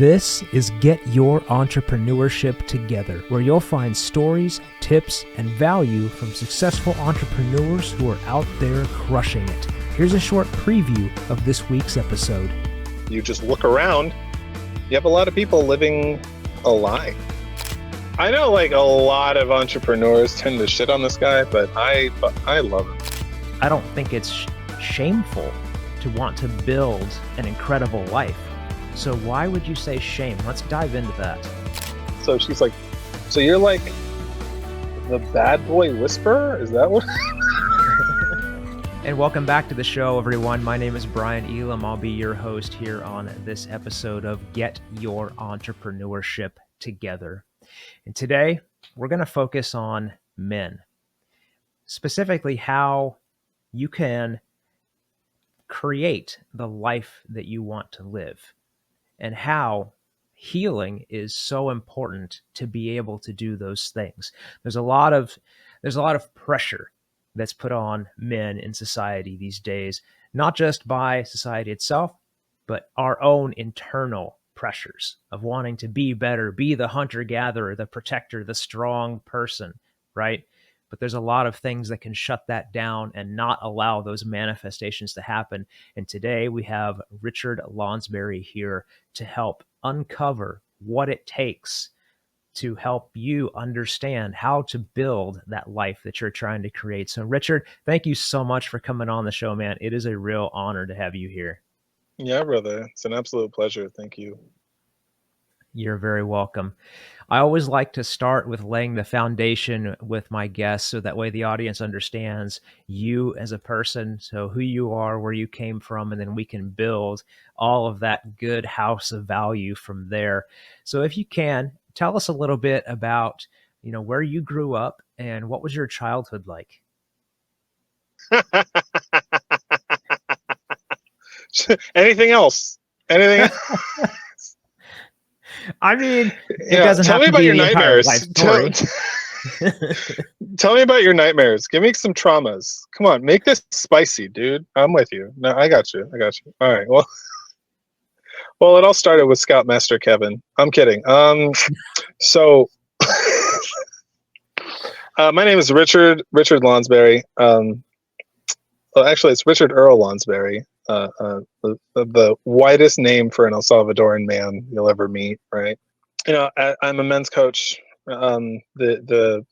This is Get Your Entrepreneurship Together, where you'll find stories, tips, and value from successful entrepreneurs who are out there crushing it. Here's a short preview of this week's episode. You just look around, you have a lot of people living a lie. I know like a lot of entrepreneurs tend to shit on this guy, but I love him. I don't think it's shameful to want to build an incredible life. So why would you say shame? Let's dive into that. So she's like, so you're like the bad boy whisperer? Is that what? And welcome back to the show, everyone. My name is Brian Elam. I'll be your host here on this episode of Get Your Entrepreneurship Together. And today, we're going to focus on men, specifically how you can create the life that you want to live, and how healing is so important to be able to do those things. There's a lot of pressure that's put on men in society these days, not just by society itself, but our own internal pressures of wanting to be better, be the hunter-gatherer, the protector, the strong person, right? But there's a lot of things that can shut that down and not allow those manifestations to happen. And today we have Richard Lonsbury here to help uncover what it takes to help you understand how to build that life that you're trying to create. So Richard, thank you so much for coming on the show, man. It is a real honor to have you here. Yeah, brother. It's an absolute pleasure. Thank you. You're very welcome. I always like to start with laying the foundation with my guests so that way the audience understands you as a person, so who you are, where you came from, and then we can build all of that good house of value from there. So if you can, tell us a little bit about, where you grew up and what was your childhood like? Anything else? Anything else? I mean, it doesn't tell have me to about be your the entire nightmares. life story. Tell me about your nightmares. Give me some traumas. Come on, make this spicy, dude. I'm with you. No, I got you. All right. Well, it all started with Scoutmaster Kevin. I'm kidding. So my name is Richard Lonsbury. Well, actually, it's Richard Earl Lonsbury. The widest name for an El Salvadoran man you'll ever meet, right? I'm a men's coach. The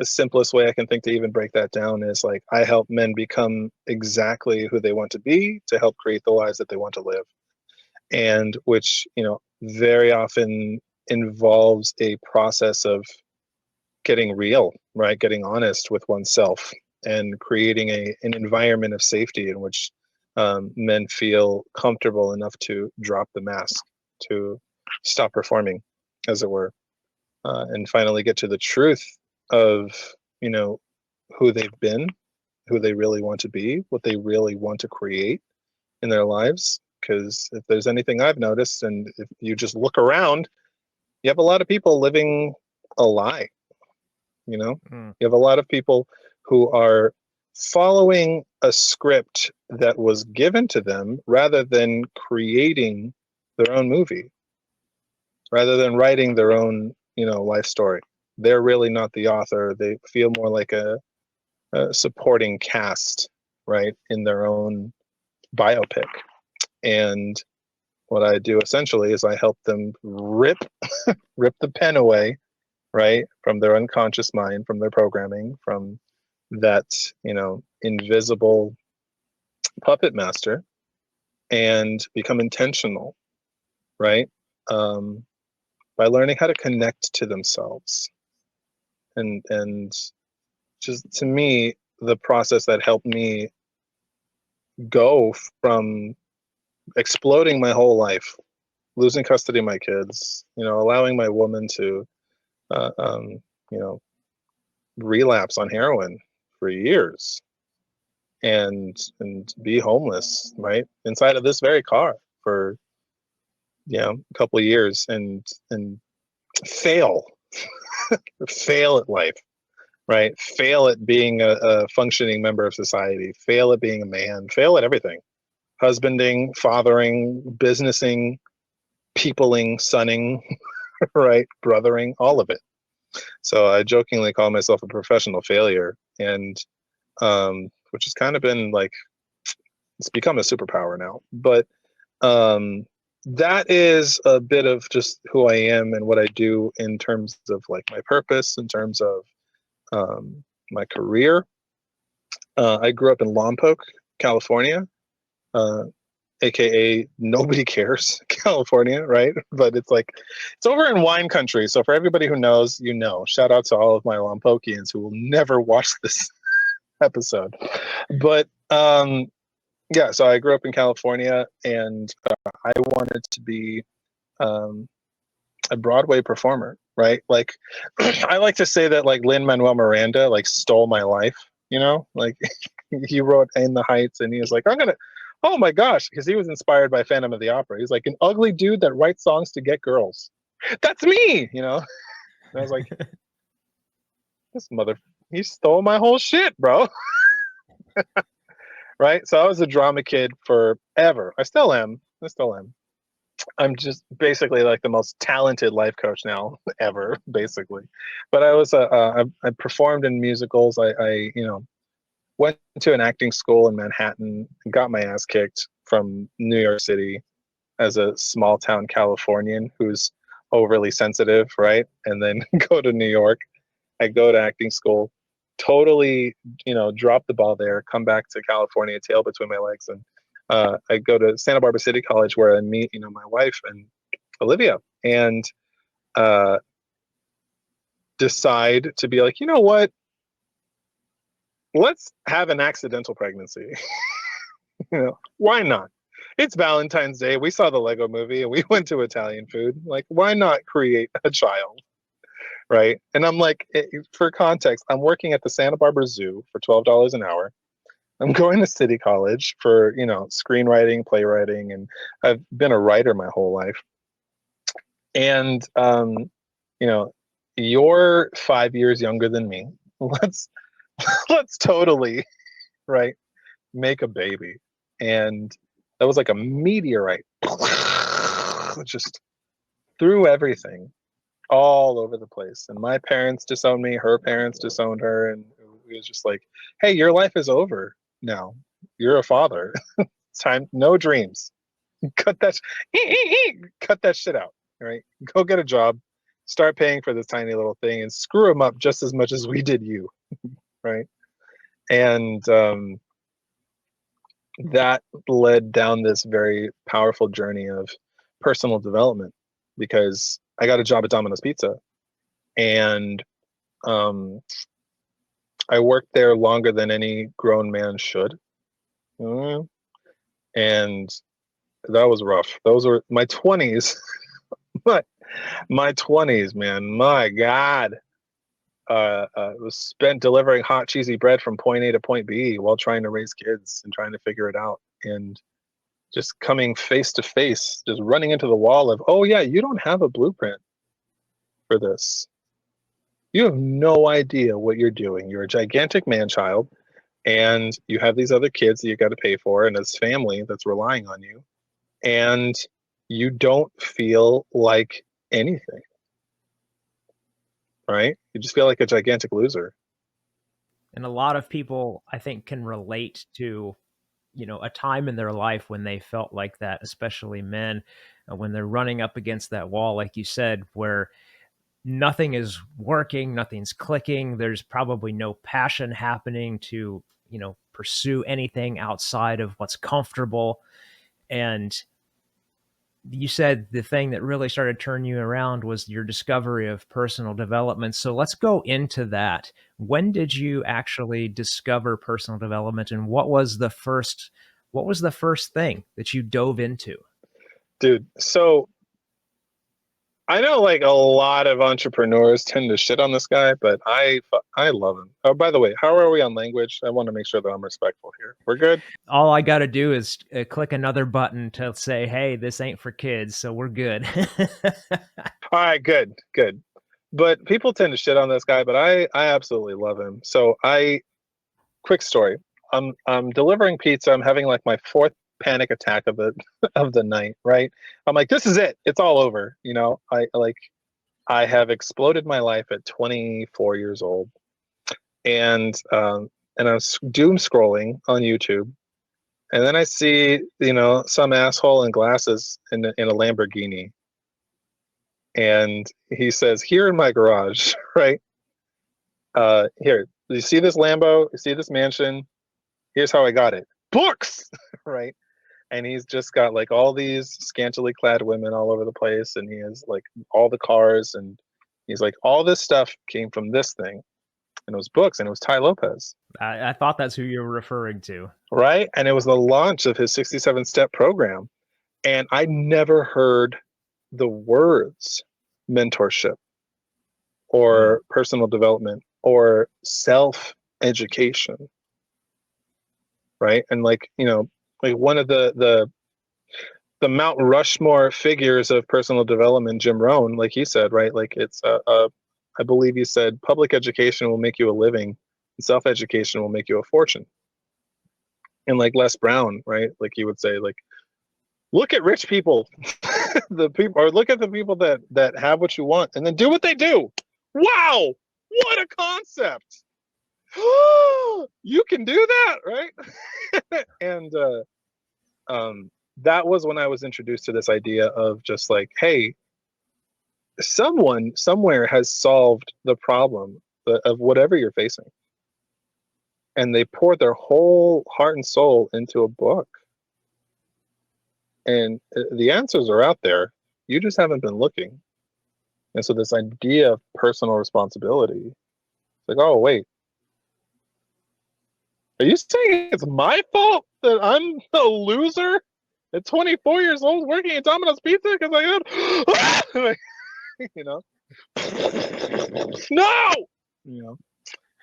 simplest way I can think to even break that down is like I help men become exactly who they want to be to help create the lives that they want to live, and which very often involves a process of getting real, right? Getting honest with oneself and creating an environment of safety in which men feel comfortable enough to drop the mask, to stop performing, as it were, and finally get to the truth of who they've been, who they really want to be, what they really want to create in their lives. Because if there's anything I've noticed, and if you just look around, you have a lot of people living a lie. You have a lot of people who are following a script that was given to them rather than creating their own movie, rather than writing their own, life story. They're really not the author. They feel more like a supporting cast, right, in their own biopic. And what I do essentially is I help them rip the pen away, right, from their unconscious mind, from their programming, from that invisible puppet master, and become intentional, right, by learning how to connect to themselves. And just, to me, the process that helped me go from exploding my whole life, losing custody of my kids, allowing my woman to relapse on heroin for years, and be homeless, right, inside of this very car for a couple of years, and fail at life, right, fail at being a functioning member of society, fail at being a man, fail at everything, husbanding, fathering, businessing, peopling, sunning, right, brothering, all of it. So I jokingly call myself a professional failure, and which has kind of been like, it's become a superpower now. But um, that is a bit of just who I am and what I do in terms of like my purpose, in terms of my career. I grew up in Lompoc, California, uh, aka nobody cares, California, right? But it's like, it's over in wine country. So for everybody who knows, you know, shout out to all of my Lompocians who will never watch this episode. But yeah, so I grew up in California, and I wanted to be um, a Broadway performer, right? Like, I like to say that like Lin-Manuel Miranda like stole my life, you know, like he wrote In the Heights, and he was like, I'm gonna, oh my gosh, because he was inspired by Phantom of the Opera. He's like, an ugly dude that writes songs to get girls. That's me, you know. And I was like, this mother, he stole my whole shit, bro. Right? So I was a drama kid forever. I still am. I still am. I'm just basically like the most talented life coach now ever, basically. But I was I performed in musicals. You know, went to an acting school in Manhattan, and got my ass kicked from New York City as a small town Californian who's overly sensitive, right? And then go to New York. I go to acting school, totally, you know, drop the ball there, come back to California, tail between my legs, and I go to Santa Barbara City College where I meet, you know, my wife and Olivia, and uh, decide to be like, you know what, let's have an accidental pregnancy. You know, why not? It's Valentine's Day. We saw the Lego movie and we went to Italian food. Like, why not create a child? Right. And I'm like, for context, I'm working at the Santa Barbara Zoo for $12 an hour. I'm going to City College for, you know, screenwriting, playwriting, and I've been a writer my whole life. And, you know, you're 5 years younger than me. Let's let's totally, right, make a baby. And that was like a meteorite, just threw everything all over the place. And my parents disowned me, her parents disowned her, and it was just like, hey, your life is over now. You're a father. It's time, no dreams. Cut that cut that shit out. Right? Go get a job, start paying for this tiny little thing, and screw them up just as much as we did you. Right? And that led down this very powerful journey of personal development, because I got a job at Domino's Pizza, and um, I worked there longer than any grown man should. Mm. And that was rough. Those were my 20s. But my 20s, man, my God. It was spent delivering hot, cheesy bread from point A to point B while trying to raise kids and trying to figure it out. And just coming face to face, just running into the wall of, oh, yeah, you don't have a blueprint for this. You have no idea what you're doing. You're a gigantic man child, and you have these other kids that you got to pay for, and this family that's relying on you, and you don't feel like anything, right? You just feel like a gigantic loser. And a lot of people, I think, can relate to, you know, a time in their life when they felt like that, especially men, when they're running up against that wall, like you said, where nothing is working, nothing's clicking. There's probably no passion happening to, you know, pursue anything outside of what's comfortable. And you said the thing that really started turning you around was your discovery of personal development. So let's go into that. When did you actually discover personal development, and what was the first thing that you dove into? Dude, so I know like a lot of entrepreneurs tend to shit on this guy, but I love him. Oh, by the way, how are we on language? I want to make sure that I'm respectful here. We're good? All I got to do is click another button to say, "Hey, this ain't for kids," so we're good. All right, good, good. But people tend to shit on this guy, but I absolutely love him. So quick story. I'm delivering pizza. I'm having like my fourth panic attack of the night, right? I'm like, this is it. It's all over. I have exploded my life at 24 years old, and I was doom scrolling on YouTube, and then I see some asshole in glasses in a Lamborghini, and he says, "Here in my garage, right? Here, you see this Lambo? You see this mansion? Here's how I got it. Books, right?" And he's just got like all these scantily clad women all over the place, and he has like all the cars, and he's like, all this stuff came from this thing, and it was books, and it was Tai Lopez. I thought that's who you were referring to. Right? And it was the launch of his 67-step program. And I never heard the words mentorship or personal development or self-education. Right? And like one of the Mount Rushmore figures of personal development, Jim Rohn, like he said, right? Like it's I believe he said, public education will make you a living, and self-education will make you a fortune. And like Les Brown, right? Like he would say, like, look at rich people, or look at the people that have what you want, and then do what they do. Wow, what a concept! You can do that, right? And that was when I was introduced to this idea of just like, hey, someone somewhere has solved the problem of whatever you're facing, and they poured their whole heart and soul into a book, and the answers are out there. You just haven't been looking. And so this idea of personal responsibility, it's like, oh wait, are you saying it's my fault that I'm a loser at 24 years old working at Domino's Pizza because I had no,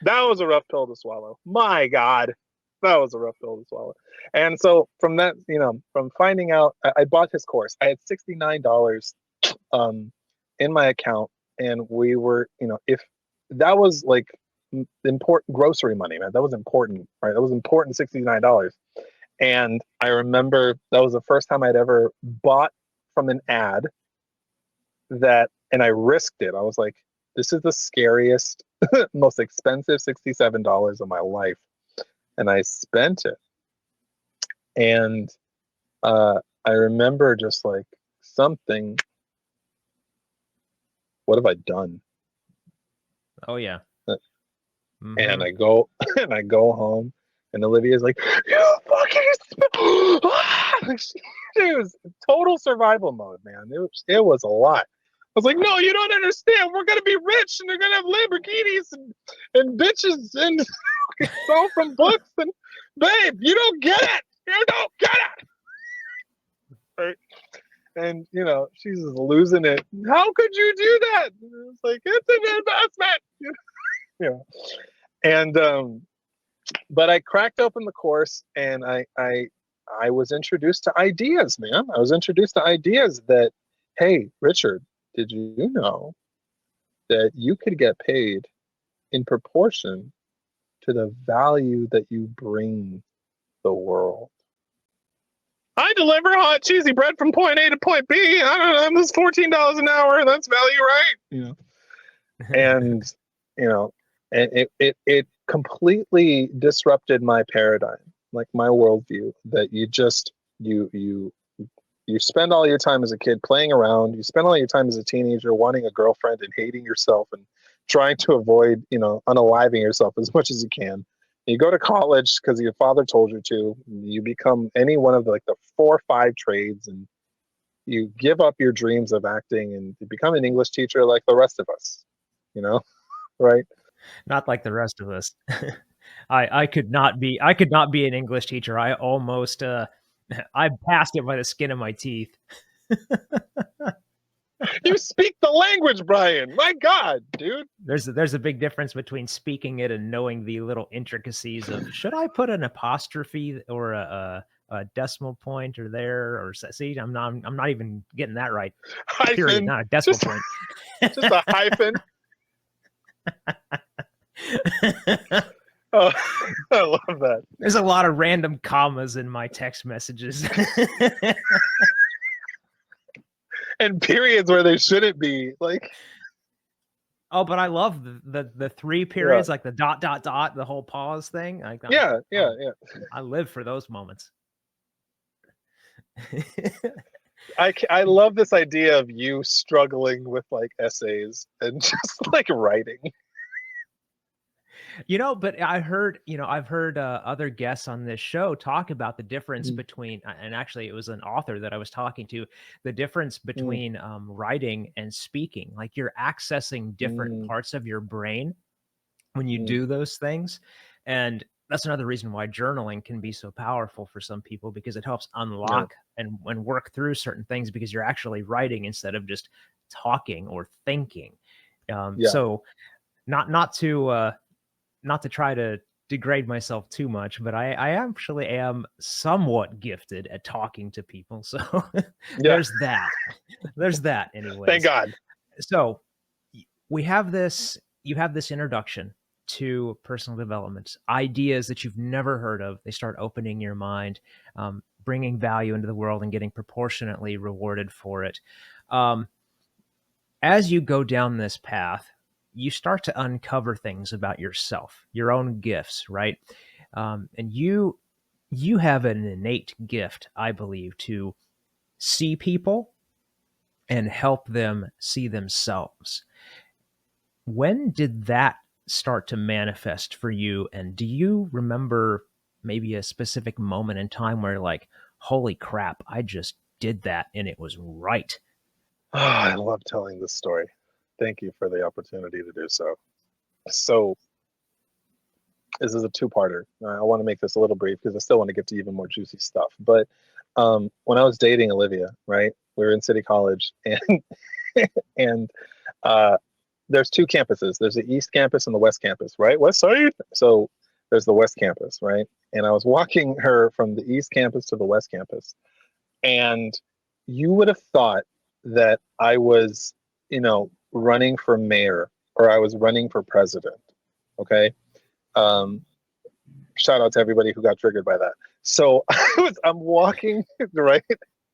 that was a rough pill to swallow. My God, that was a rough pill to swallow. And so from that, from finding out, I bought his course. I had $69 in my account, and we were, if that was like important grocery money, man, that was important, right? That was important, $69. And I remember that was the first time I'd ever bought from an ad and I risked it. I was like, this is the scariest, most expensive $67 of my life. And I spent it. And I remember just like something, what have I done? Oh yeah. And I go home, and Olivia's like, you fucking it was total survival mode, man. It was a lot. I was like, no, you don't understand. We're gonna be rich, and they're gonna have Lamborghinis and bitches, and it's all from books. And babe, you don't get it. You don't get it. Right? And she's just losing it. How could you do that? And it's like, it's an investment. And but I cracked open the course, and I was introduced to ideas, man. I was introduced to ideas that, hey, Richard, did you know that you could get paid in proportion to the value that you bring the world? I deliver hot cheesy bread from point A to point B. I don't know, this $14 an hour. That's value, right? And and it completely disrupted my paradigm, like my worldview, that you spend all your time as a kid playing around. You spend all your time as a teenager wanting a girlfriend and hating yourself and trying to avoid, unaliving yourself as much as you can. You go to college because your father told you to. You become any one of the 4 or 5 trades, and you give up your dreams of acting and you become an English teacher like the rest of us, right? Not like the rest of us. I could not be an English teacher. I almost I passed it by the skin of my teeth. You speak the language, Brian. My God, dude. There's a big difference between speaking it and knowing the little intricacies of, should I put an apostrophe or a decimal point or there, or see, I'm not even getting that right. Hyphen. Period, not a decimal point. Just a hyphen. Oh, I love that. There's a lot of random commas in my text messages. And periods where they shouldn't be. Like, oh, but I love the three yeah, periods, like the dot, the whole pause thing. yeah, yeah, yeah. I live for those moments. I love this idea of you struggling with like essays and just like writing. But I've heard other guests on this show talk about the difference Mm, between, and actually it was an author that I was talking to, the difference mm, between writing and speaking. Like you're accessing different mm, parts of your brain when you mm. do those things. And that's another reason why journaling can be so powerful for some people, because it helps Yeah, unlock and work through certain things because you're actually writing instead of just talking or thinking. yeah. So not to try to degrade myself too much, but I actually am somewhat gifted at talking to people. So Yeah. there's that. There's that Thank anyways. God. So we have this, you have this introduction to personal development, ideas that you've never heard of. They start opening your mind, bringing value into the world and getting proportionately rewarded for it. Um, as you go down this path, you start to uncover things about yourself, your own gifts, right? And you have an innate gift, I believe, to see people and help them see themselves. When did that start to manifest for you? And do you remember maybe a specific moment in time where, like, holy crap, I just did that and it was right? Oh, I love telling this story. Thank you for the opportunity to do so. So this is a two-parter. I want to make this a little brief because I still want to get to even more juicy stuff. But when I was dating Olivia, right, we were in City College, and and uh, there's two campuses. There's the East Campus and the West Campus, right? West Side. So there's the West Campus, right? And I was walking her from the East Campus to the West Campus, and you would have thought that I was, running for mayor or I was running for president. Okay. Um, Shout out to everybody who got triggered by that. So I'm walking, right?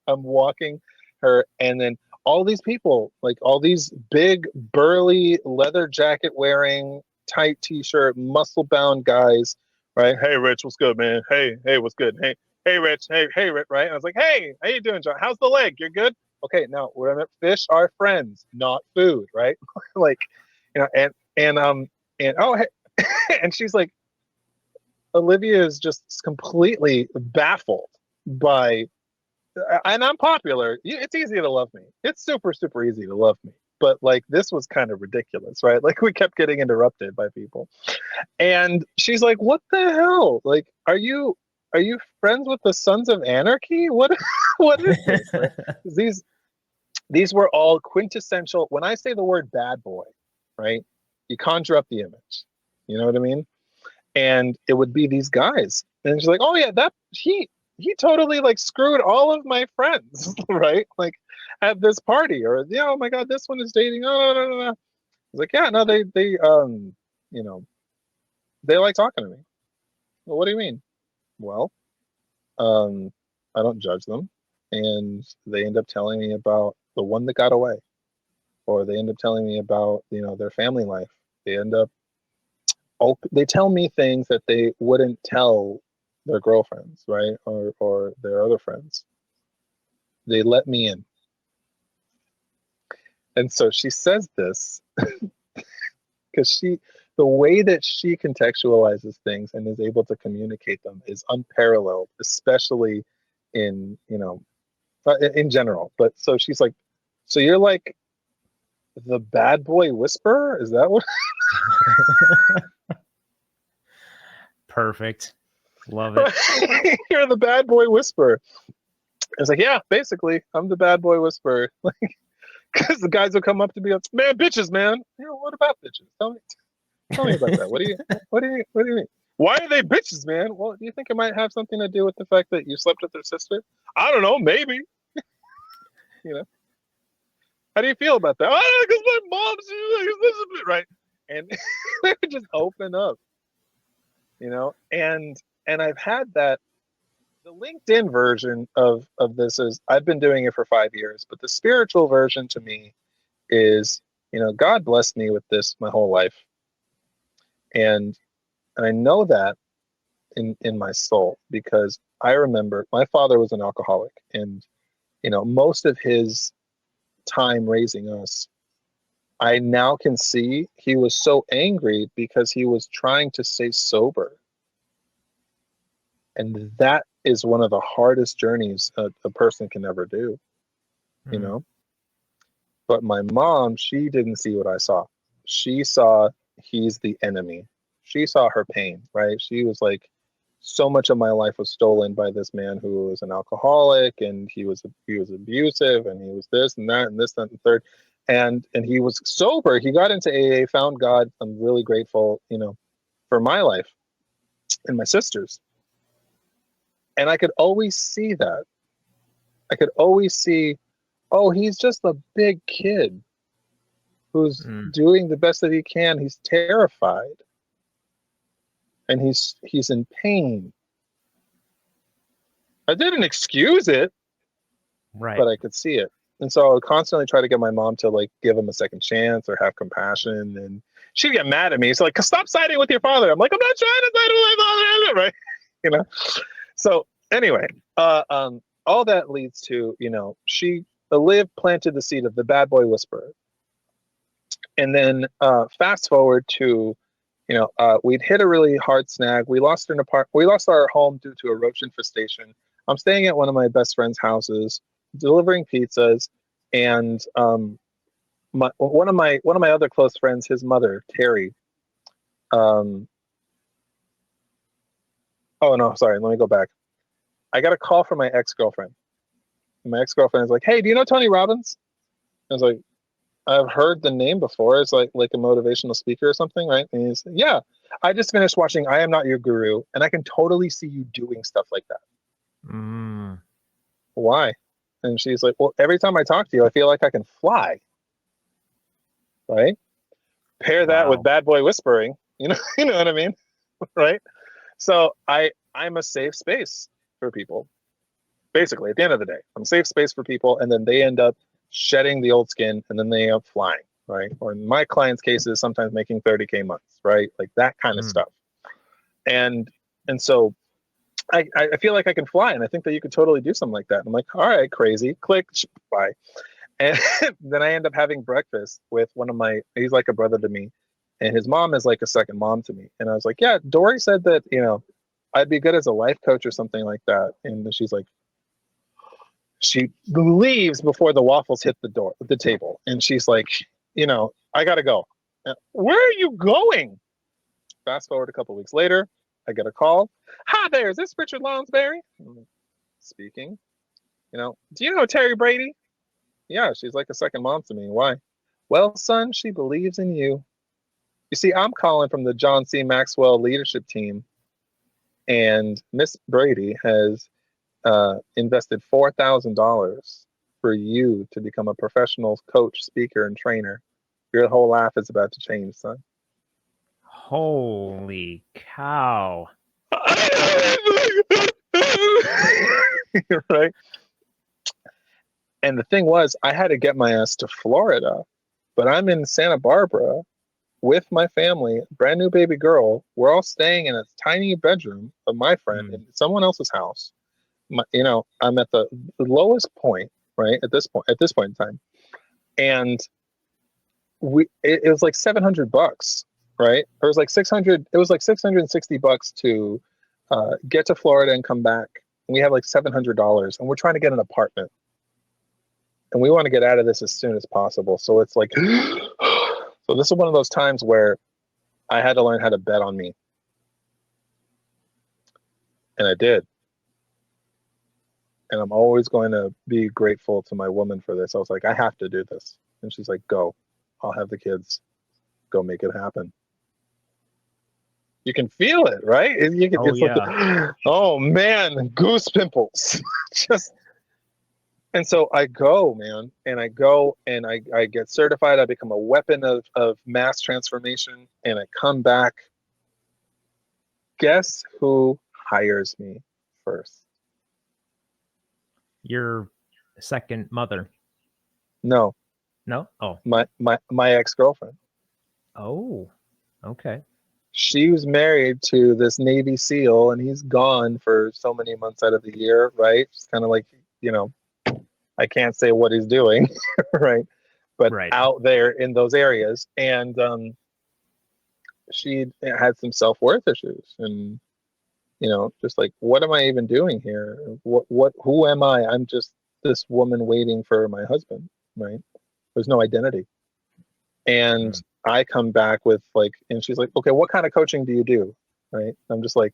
I'm walking her, and then all these people, like all these big, burly, leather jacket wearing, tight t-shirt, muscle bound guys, right? Hey, Rich, what's good, man? Hey, what's good? Hey, Rich. Hey, Rich, right? And I was like, hey, how you doing, John? How's the leg? You're good? Okay, now we're gonna fish are friends, not food, right? Like, and oh, hey, and she's like, Olivia is just completely baffled by, and I'm popular. It's easy to love me. It's super, super easy to love me. But like this was kind of ridiculous, right? Like we kept getting interrupted by people, and she's like, "What the hell? Like, are you friends with the Sons of Anarchy? What what is this?" Right? These were all quintessential. When I say the word bad boy, right? You conjure up the image. You know what I mean? And it would be these guys, and she's like, "Oh yeah, that he totally like screwed all of my friends, right? Like at this party, or yeah, oh my god, this one is dating. Oh no, no, no, no." I was like, "Yeah, no, they you know they like talking to me." Well, what do you mean? Well, um, I don't judge them, and they end up telling me about the one that got away, or they end up telling me about their family life. They end up they tell me things that they wouldn't tell their girlfriends, right? Or their other friends. They let me in. And so she says this because the way that she contextualizes things and is able to communicate them is unparalleled, especially in general. But so she's like, so you're like the bad boy whisperer? Is that what? Perfect. Love it. You're the bad boy whisperer. It's like, yeah, basically, I'm the bad boy whisperer. Because the guys will come up to me, like, man, bitches, man. What about bitches? Tell me about that. What do you mean? Why are they bitches, man? Well, do you think it might have something to do with the fact that you slept with their sister? I don't know, maybe. You know, how do you feel about that? Oh, because my mom's like, this is right, and they would just open up. And I've had that. The LinkedIn version of this is I've been doing it for 5 years, but the spiritual version to me is, God blessed me with this my whole life. And I know that in my soul, because I remember my father was an alcoholic, and most of his time raising us, I now can see he was so angry because he was trying to stay sober. And that is one of the hardest journeys a person can ever do, you Mm. know? But my mom, she didn't see what I saw. She saw he's the enemy. She saw her pain, right? She was like, so much of my life was stolen by this man who was an alcoholic, and he was abusive, and he was this and that and this that, and the third. And he was sober. He got into AA, found God. I'm really grateful, for my life and my sister's. And I could always see that. I could always see, oh, he's just a big kid who's Mm. doing the best that he can. He's terrified, and he's in pain. I didn't excuse it, Right. but I could see it. And so I would constantly try to get my mom to like give him a second chance or have compassion. And she'd get mad at me. It's like, stop siding with your father. I'm like, I'm not trying to side with my father, right? You know? So anyway, all that leads to, she, Liv planted the seed of the bad boy whisperer. And then fast forward to, we'd hit a really hard snag. We lost our home due to a roach infestation. I'm staying at one of my best friend's houses, delivering pizzas, and one of my other close friends, his mother, Terry. Um, oh no, sorry. Let me go back. I got a call from my ex-girlfriend. My ex-girlfriend is like, "Hey, do you know Tony Robbins?" I was like, "I've heard the name before. It's like a motivational speaker or something, right?" And he's, "Yeah, I just finished watching I Am Not Your Guru, and I can totally see you doing stuff like that." Mm. Why? And she's like, "Well, every time I talk to you, I feel like I can fly." Right? Pair that with Wow. bad boy whispering, you know what I mean? Right? So I'm a safe space for people. Basically, at the end of the day, I'm a safe space for people, and then they end up shedding the old skin, and then they end up flying, right? Or in my clients' cases, sometimes making 30K months, right? Like that kind of Mm. stuff. And so I feel like I can fly, and I think that you could totally do something like that. I'm like, all right, crazy, click, bye. And then I end up having breakfast with he's like a brother to me, and his mom is like a second mom to me. And I was like, yeah, Dory said that, I'd be good as a life coach or something like that. And she's like, she leaves before the waffles hit the table. And she's like, I got to go. Where are you going? Fast forward a couple weeks later, I get a call. Hi there, is this Richard Lonsbury? Speaking. Do you know Terry Brady? Yeah, she's like a second mom to me. Why? Well, son, she believes in you. You see, I'm calling from the John C. Maxwell leadership team, and Miss Brady has invested $4,000 for you to become a professional coach, speaker, and trainer. Your whole life is about to change, son. Holy cow. Right? And the thing was, I had to get my ass to Florida, but I'm in Santa Barbara with my family, brand new baby girl. We're all staying in a tiny bedroom of my friend Mm. in someone else's house. I'm at the lowest point, right? At this point in time, and it was like $700, right? It was like 600. It was like $660 to get to Florida and come back. And we have like $700, and we're trying to get an apartment, and we want to get out of this as soon as possible. So it's like, so this is one of those times where I had to learn how to bet on me, and I did. And I'm always going to be grateful to my woman for this. I was like, I have to do this. And she's like, go. I'll have the kids. Go make it happen. You can feel it, right? Oh It's like, yeah. oh man, goose pimples. Just and so I go, man, and I go and I get certified. I become a weapon of mass transformation, and I come back. Guess who hires me first? Your second mother. No, No? Oh. my ex-girlfriend. Oh. Okay. She was married to this Navy SEAL, and he's gone for so many months out of the year, right? It's kind of like, you know, I can't say what he's doing, right? But Right. out there in those areas, and she had some self-worth issues, and just like, what am I even doing here? Who am I? I'm just this woman waiting for my husband, right? There's no identity. And Mm. I come back with like, and she's like, okay, what kind of coaching do you do? Right? I'm just like,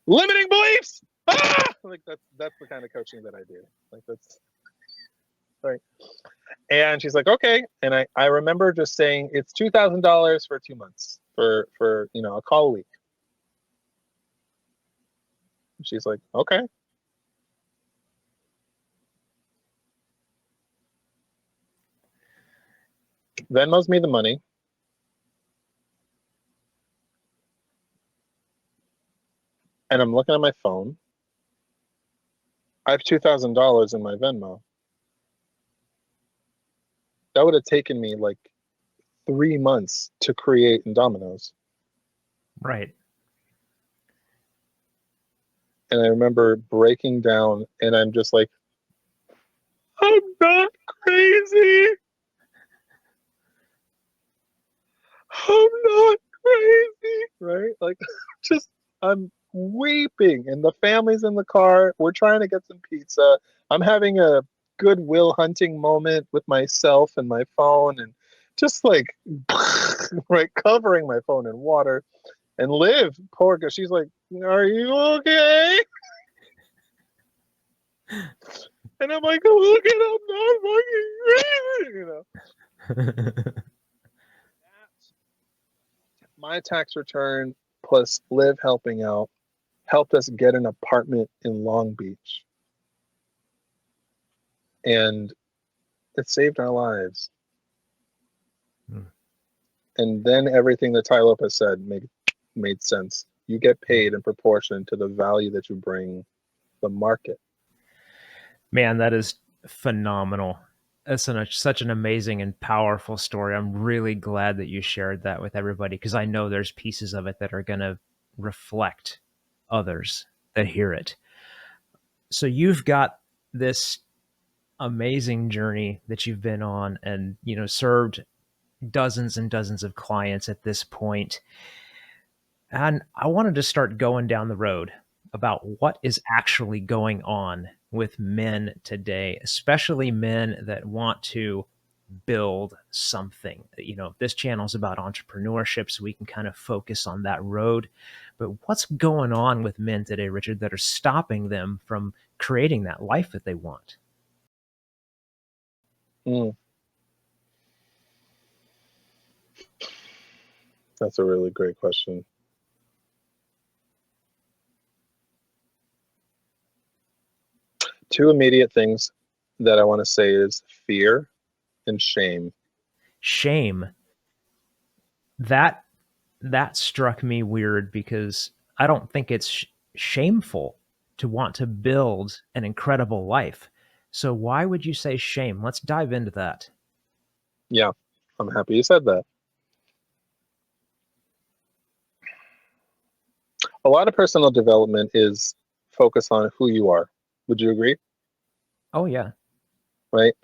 limiting beliefs. Ah! Like that's the kind of coaching that I do. Like that's right. And she's like, okay. And I remember just saying it's $2,000 for 2 months for a call a week. And she's like, okay. Venmo's me the money. And I'm looking at my phone. I have $2,000 in my Venmo. That would have taken me like 3 months to create in Domino's. Right. And I remember breaking down, and I'm just like, I'm not crazy. I'm not crazy. Right? Like, just, I'm weeping, and the family's in the car. We're trying to get some pizza. I'm having a goodwill hunting moment with myself and my phone, and just like, right, covering my phone in water. And Liv, poor girl, she's like, are you okay? And I'm like, look at, I'm not fucking crazy. My tax return plus Liv helping out helped us get an apartment in Long Beach. And it saved our lives. Hmm. And then everything that Ty Lopez said made sense. You get paid in proportion to the value that you bring the market. Man, that is phenomenal. That's such an amazing and powerful story. I'm really glad that you shared that with everybody because I know there's pieces of it that are going to reflect others that hear it. So you've got this amazing journey that you've been on and, served dozens and dozens of clients at this point. And I wanted to start going down the road about what is actually going on with men today, especially men that want to build something. This channel is about entrepreneurship, so we can kind of focus on that road. But what's going on with men today, Richard, that are stopping them from creating that life that they want? Mm, that's a really great question. Two immediate things that I want to say is fear and shame. Shame. That struck me weird because I don't think it's shameful to want to build an incredible life. So why would you say shame? Let's dive into that. Yeah, I'm happy you said that. A lot of personal development is focused on who you are. Would you agree? Oh yeah. Right?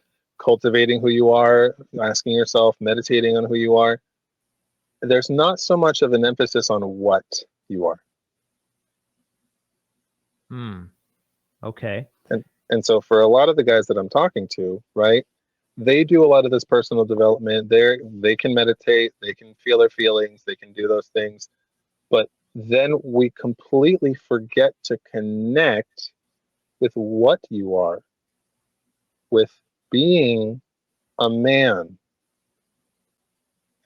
Cultivating who you are, asking yourself, meditating on who you are. There's not so much of an emphasis on what you are. Hmm. Okay. And so for a lot of the guys that I'm talking to, right, they do a lot of this personal development. They can meditate, they can feel their feelings, they can do those things. But then we completely forget to connect with what you are, with being a man,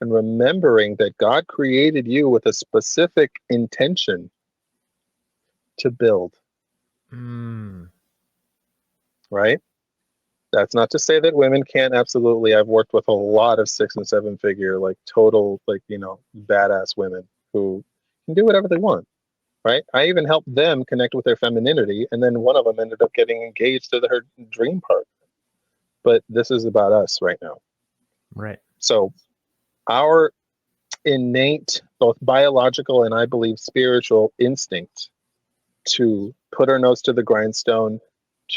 and remembering that God created you with a specific intention to build, Hmm. right? That's not to say that women can't. Absolutely. I've worked with a lot of 6 and 7 figure, like total, like, badass women who, can do whatever they want, right? I even helped them connect with their femininity, and then one of them ended up getting engaged to her dream partner. But this is about us right now. Right. So our innate, both biological and I believe spiritual instinct to put our nose to the grindstone,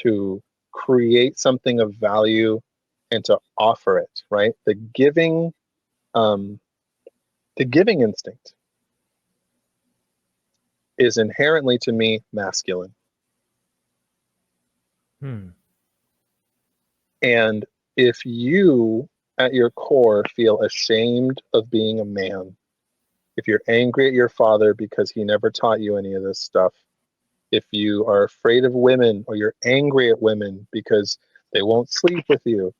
to create something of value, and to offer it, right? Um, the giving instinct is inherently to me masculine. And if you at your core feel ashamed of being a man, if you're angry at your father because he never taught you any of this stuff, if you are afraid of women or you're angry at women because they won't sleep with you,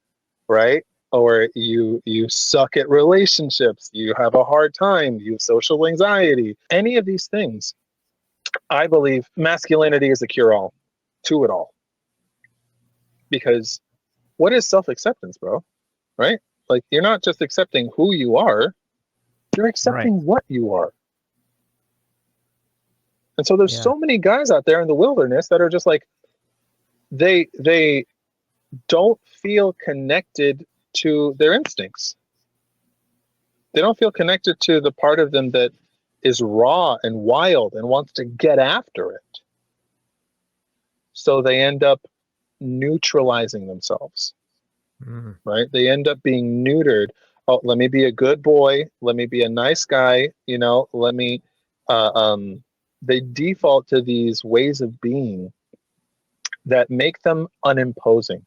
right? Or you suck at relationships, you have a hard time, you have social anxiety, any of these things, I believe masculinity is the cure-all to it all. Because what is self-acceptance, bro? Right? Like, you're not just accepting who you are, you're accepting what you are. And so there's so many guys out there in the wilderness that are just like, they don't feel connected to their instincts. They don't feel connected to the part of them that is raw and wild and wants to get after it. So they end up neutralizing themselves, right? They end up being neutered. Oh, let me be a good boy. Let me be a nice guy. You know, let me, they default to these ways of being that make them unimposing.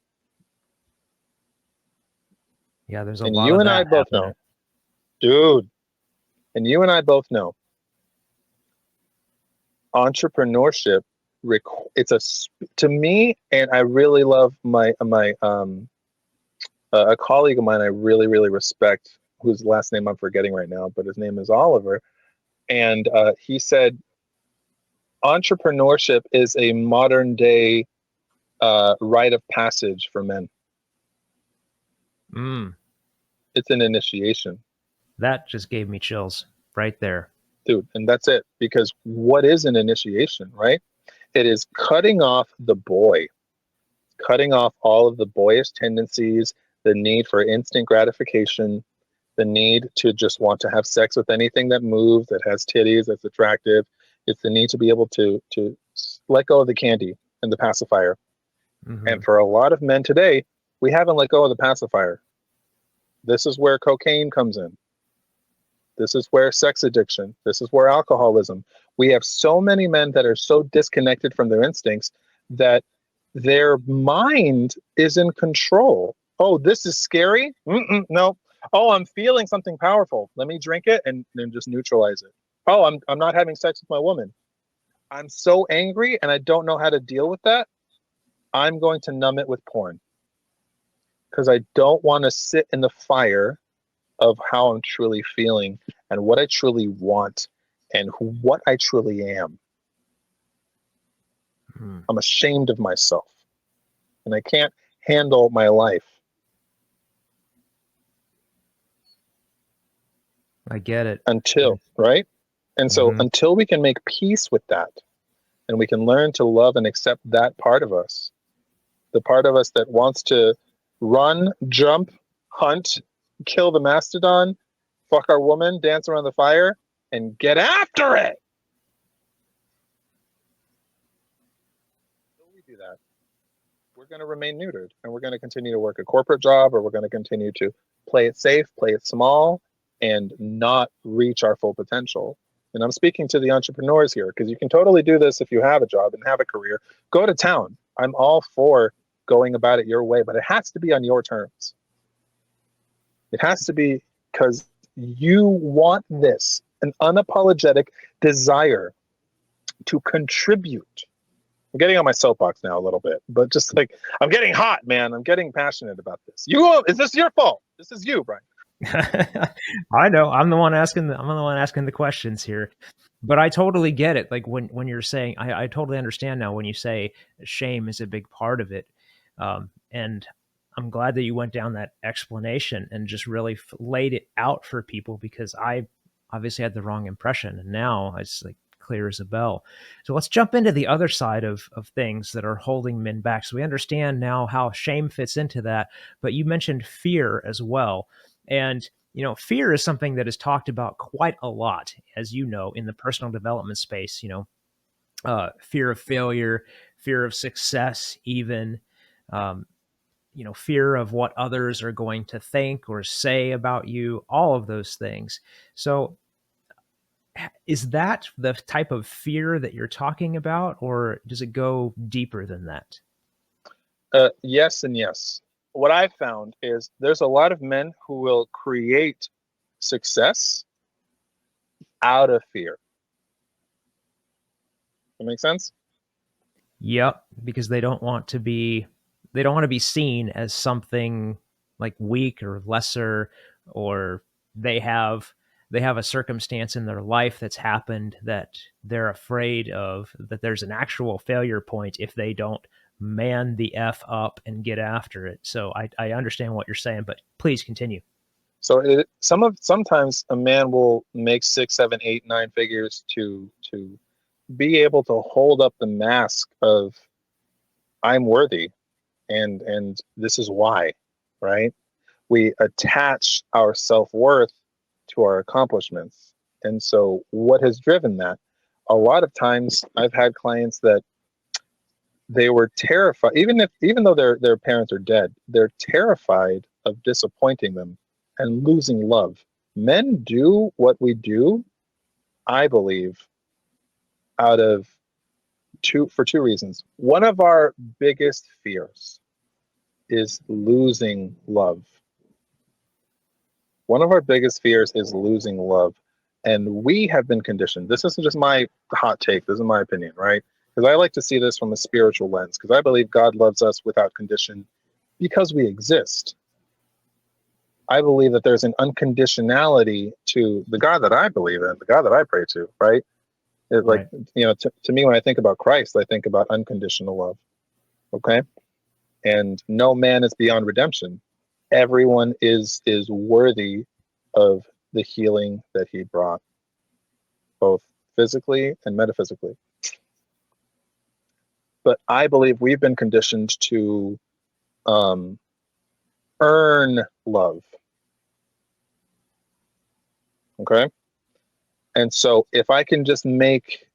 Yeah, there's a And lot you of and I that both happening. know, dude, and you and I both know entrepreneurship, it's to me, and I really love a colleague of mine I really, really respect, whose last name I'm forgetting right now, but his name is Oliver. And he said, entrepreneurship is a modern day rite of passage for men. It's an initiation. That just gave me chills right there. Dude, and that's it. Because what is an initiation, right? It is cutting off the boy, cutting off all of the boyish tendencies, the need for instant gratification, the need to just want to have sex with anything that moves, that has titties, that's attractive. It's the need to be able to let go of the candy and the pacifier. And for a lot of men today, we haven't let go of the pacifier. This is where cocaine comes in. This is where sex addiction, this is where alcoholism. We have so many men that are so disconnected from their instincts that their mind is in control. Oh, this is scary? No. Oh, I'm feeling something powerful. Let me drink it and then just neutralize it. Oh, I'm not having sex with my woman. I'm so angry and I don't know how to deal with that. I'm going to numb it with porn. Because I don't want to sit in the fire of how I'm truly feeling and what I truly want and what I truly am. I'm ashamed of myself and I can't handle my life. I get it. Until, right? And so until we can make peace with that and we can learn to love and accept that part of us, the part of us that wants to run, jump, hunt, kill the mastodon, fuck our woman, dance around the fire, and get after it. Until we do that, we're going to remain neutered and we're going to continue to work a corporate job, or we're going to continue to play it safe, play it small, and not reach our full potential. And I'm speaking to the entrepreneurs here, because you can totally do this if you have a job and have a career. Go to town. I'm all for going about it your way, but it has to be on your terms. It has to be because you want this, an unapologetic desire to contribute. I'm getting on my soapbox now a little bit, but just like, I'm getting hot, man. I'm getting passionate about this. Is this your fault? This is you, Brian. I know. I'm the one asking the questions here. But I totally get it. Like when you're saying, I totally understand now when you say shame is a big part of it. And I'm glad that you went down that explanation and just really laid it out for people, because I obviously had the wrong impression, and now it's like clear as a bell. So let's jump into the other side of things that are holding men back. So we understand now how shame fits into that, but you mentioned fear as well. And fear is something that is talked about quite a lot, as you know, in the personal development space. Fear of failure, fear of success, even um, fear of what others are going to think or say about you, all of those things. So is that the type of fear that you're talking about, or does it go deeper than that? Yes and yes. What I've found is there's a lot of men who will create success out of fear. That make sense? Yep, because they don't want to be seen as something like weak or lesser, or they have they have a circumstance in their life that's happened that they're afraid of, that there's an actual failure point if they don't man the F up and get after it. So I understand what you're saying, but please continue. So sometimes a man will make 6, 7, 8, 9 figures to be able to hold up the mask of I'm worthy, and this is why, right? We attach our self-worth to our accomplishments. And so what has driven that? A lot of times I've had clients that they were terrified, even though their parents are dead, they're terrified of disappointing them and losing love. Men do what we do, I believe, out of two reasons. One of our biggest fears is losing love. One of our biggest fears is losing love. And we have been conditioned. This isn't just my hot take, this is my opinion, right? Because I like to see this from a spiritual lens, because I believe God loves us without condition because we exist. I believe that there's an unconditionality to the God that I believe in, the God that I pray to, right? It, like, Right. to me, when I think about Christ, I think about unconditional love, okay? And no man is beyond redemption. Everyone is worthy of the healing that he brought, both physically and metaphysically. But I believe we've been conditioned to um, earn love. Okay. And so if I can just make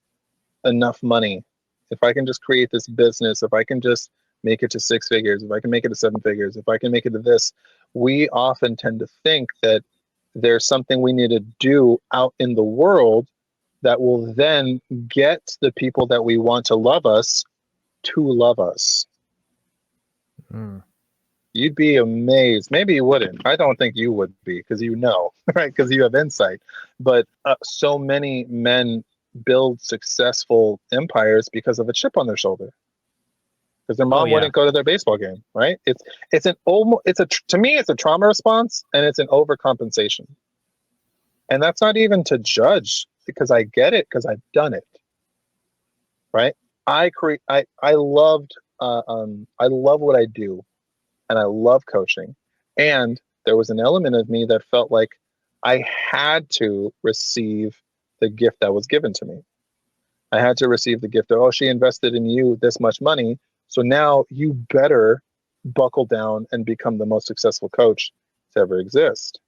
enough money, if I can just create this business, if I can just make it to 6 figures, if I can make it to 7 figures, if I can make it to this, we often tend to think that there's something we need to do out in the world that will then get the people that we want to love us to love us. Mm. You'd be amazed. Maybe you wouldn't. I don't think you would be, because right? Because you have insight. But so many men build successful empires because of a chip on their shoulder, because their Oh mom yeah. wouldn't go to their baseball game, right? To me it's a trauma response, and it's an overcompensation. And that's not even to judge, because I get it, because I've done it, right? I love what I do, and I love coaching. And there was an element of me that felt like I had to receive the gift that was given to me. I had to receive the gift of, oh, she invested in you this much money, so now you better buckle down and become the most successful coach to ever exist.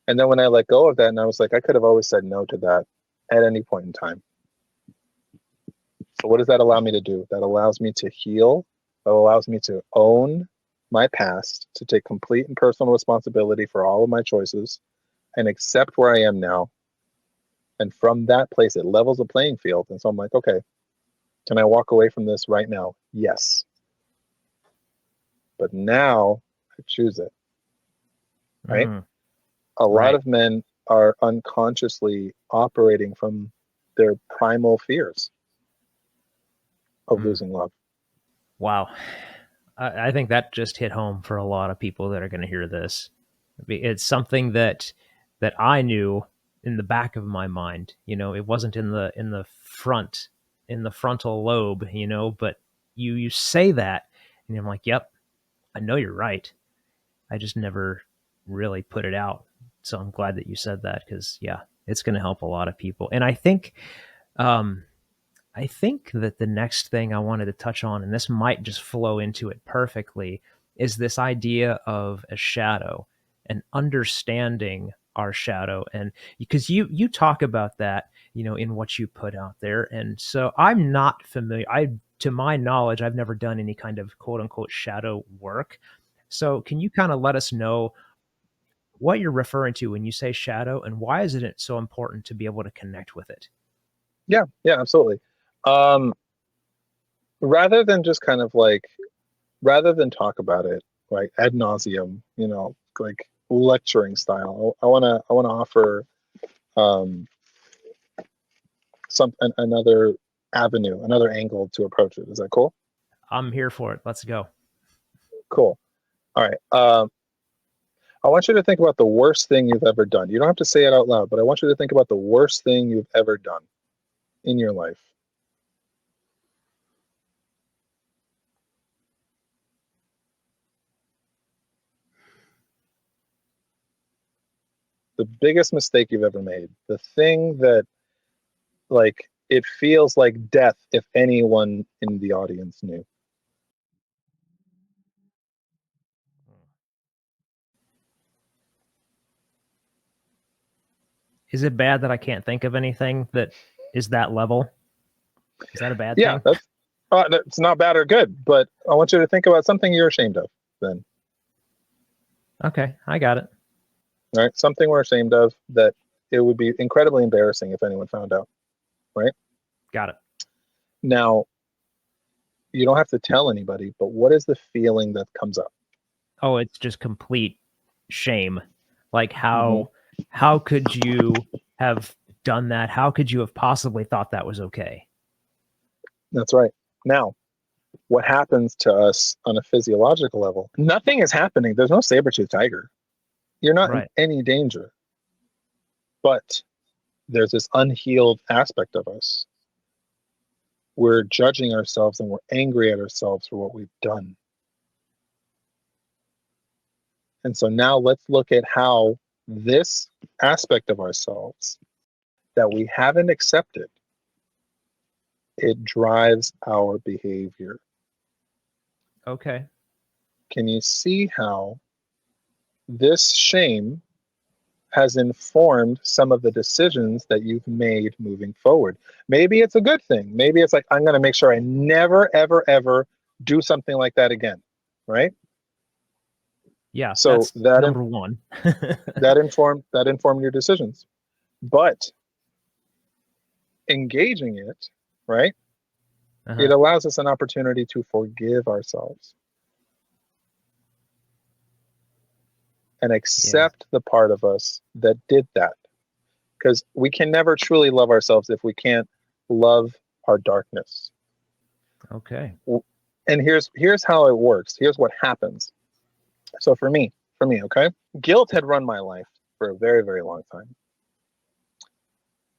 And then when I let go of that, and I was like, I could have always said no to that at any point in time. So what does that allow me to do? That allows me to heal. That allows me to own my past, to take complete and personal responsibility for all of my choices, and accept where I am now. And from that place, it levels the playing field. And so I'm like, okay, can I walk away from this right now? Yes. But now I choose it, right? Mm. A lot Right. of men are unconsciously operating from their primal fears of Mm. losing love. Wow. I think that just hit home for a lot of people that are going to hear this. It's something that I knew in the back of my mind. It wasn't in the frontal lobe. But you say that, and I'm like, yep, I know you're right. I just never really put it out. So I'm glad that you said that, because yeah. It's going to help a lot of people. And um, I think that the next thing I wanted to touch on, and this might just flow into it perfectly, is this idea of a shadow and understanding our shadow. And because you talk about that, in what you put out there. And so I'm not familiar. To my knowledge, I've never done any kind of quote unquote shadow work. So can you kind of let us know what you're referring to when you say shadow, and why is it so important to be able to connect with it? Yeah, yeah, absolutely. Um, rather than just kind of like, rather than talk about it like ad nauseum, like lecturing style, I wanna offer um, another avenue, another angle to approach it. Is that cool? I'm here for it. Let's go. Cool. All right. I want you to think about the worst thing you've ever done. You don't have to say it out loud, but I want you to think about the worst thing you've ever done in your life. The biggest mistake you've ever made. The thing that, like, it feels like death if anyone in the audience knew. Is it bad that I can't think of anything that is that level? Is that a bad Yeah, thing? that's not bad or good, but I want you to think about something you're ashamed of then. Okay, I got it. Right? Something we're ashamed of that it would be incredibly embarrassing if anyone found out, right? Got it. Now, you don't have to tell anybody, but what is the feeling that comes up? Oh, it's just complete shame. Like Mm-hmm. how could you have done that? How could you have possibly thought that was okay? That's right. Now, what happens to us on a physiological level? Nothing is happening. There's no saber-toothed tiger. You're not in Right. any danger. But there's this unhealed aspect of us. We're judging ourselves and we're angry at ourselves for what we've done. And so now let's look at how this aspect of ourselves that we haven't accepted, it drives our behavior. Okay. Can you see how this shame has informed some of the decisions that you've made moving forward? Maybe it's a good thing. Maybe it's like, I'm going to make sure I never, ever, ever do something like that again. Right. Yeah, So that's number one. that informed your decisions. But engaging it, right, it Uh-huh. allows us an opportunity to forgive ourselves and Yeah. accept the part of us that did that. Because we can never truly love ourselves if we can't love our darkness. Okay. And here's how it works. Here's what happens. So for me, okay, guilt had run my life for a very, very long time.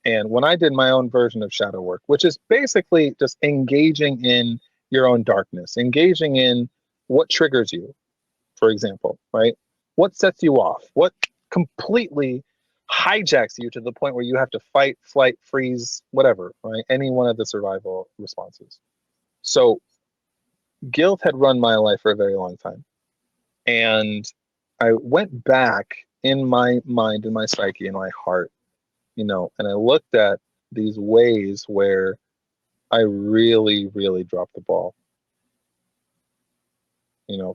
And when I did my own version of shadow work, which is basically just engaging in your own darkness, engaging in what triggers you, for example, right? What sets you off? What completely hijacks you to the point where you have to fight, flight, freeze, whatever, right? Any one of the survival responses. So guilt had run my life for a very long time. And I went back in my mind, in my psyche, in my heart, and I looked at these ways where I really, really dropped the ball.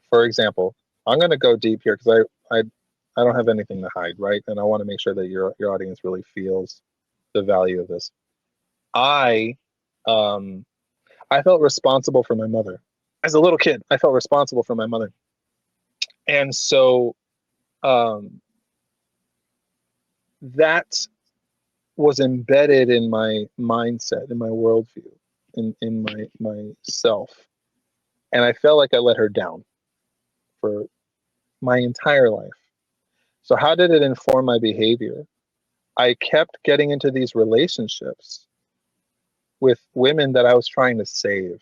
For example, I'm going to go deep here because I don't have anything to hide, right? And I want to make sure that your audience really feels the value of this. I um I felt responsible for my mother. As a little kid, I felt responsible for my mother. And so um that was embedded in my mindset, in my worldview, in my self. And I felt like I let her down for my entire life. So how did it inform my behavior? I kept getting into these relationships with women that I was trying to save,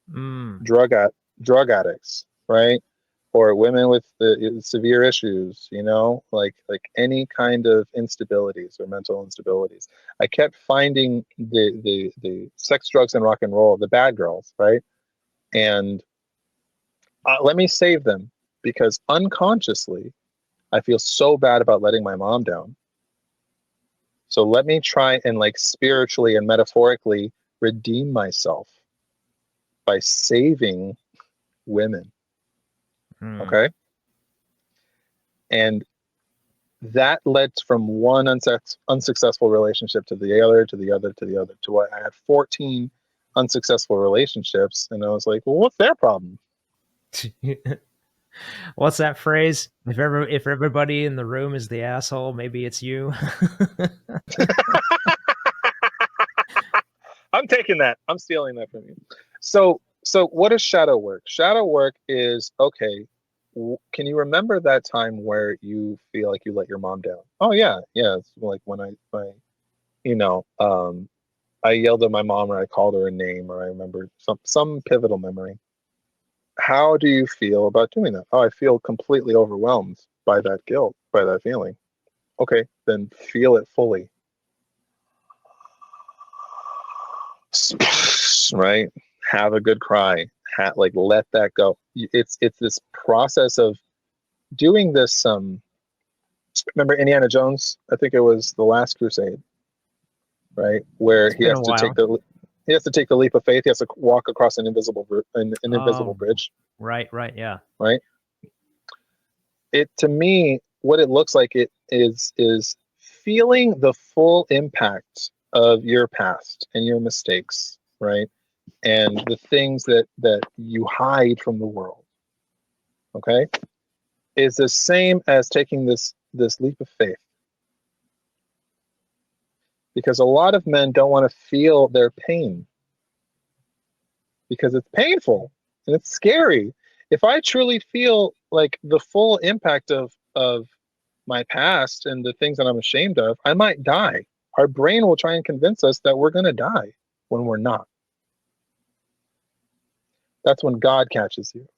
Mm. drug at drug addicts, right? or women with the severe issues, you know, like any kind of instabilities or mental instabilities. I kept finding the sex, drugs, and rock and roll, the bad girls, right? And let me save them, because unconsciously I feel so bad about letting my mom down. So let me try and, like, spiritually and metaphorically redeem myself by saving women. Mm. Okay. And that led from one unsuccessful relationship to the other, to the other, to the other, to what, I had 14 unsuccessful relationships. And I was like, well, what's their problem? What's that phrase? If everybody in the room is the asshole, maybe it's you. I'm taking that. I'm stealing that from you. So what is shadow work? Shadow work is, okay, can you remember that time where you feel like you let your mom down? Oh yeah, yeah. It's like when you know, I yelled at my mom, or I called her a name, or I remember some pivotal memory. How do you feel about doing that? Oh, I feel completely overwhelmed by that guilt, by that feeling. Okay, then feel it fully. Right? Have a good cry. Like, let that go. It's this process of doing this. Remember Indiana Jones? I think it was the Last Crusade, right? Where It's been a while. he has to take the leap of faith. He has to walk across an invisible Oh, bridge, right, yeah. right? It, to me, what it looks like, it is feeling the full impact of your past and your mistakes, right? And the things that you hide from the world, okay, is the same as taking this leap of faith. Because a lot of men don't want to feel their pain, because it's painful and it's scary. If I truly feel like the full impact of my past and the things that I'm ashamed of, I might die. Our brain will try and convince us that we're going to die when we're not. That's when God catches you.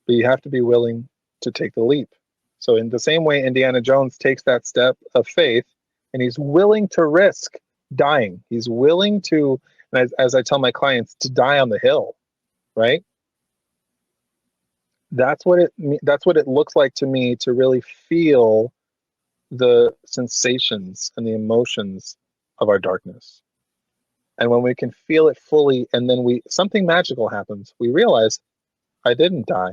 But you have to be willing to take the leap. So in the same way Indiana Jones takes that step of faith, and he's willing to risk dying. He's willing to, as I tell my clients, to die on the hill, right? That's what it looks like to me, to really feel the sensations and the emotions of our darkness. And when we can feel it fully, and then something magical happens, we realize, I didn't die.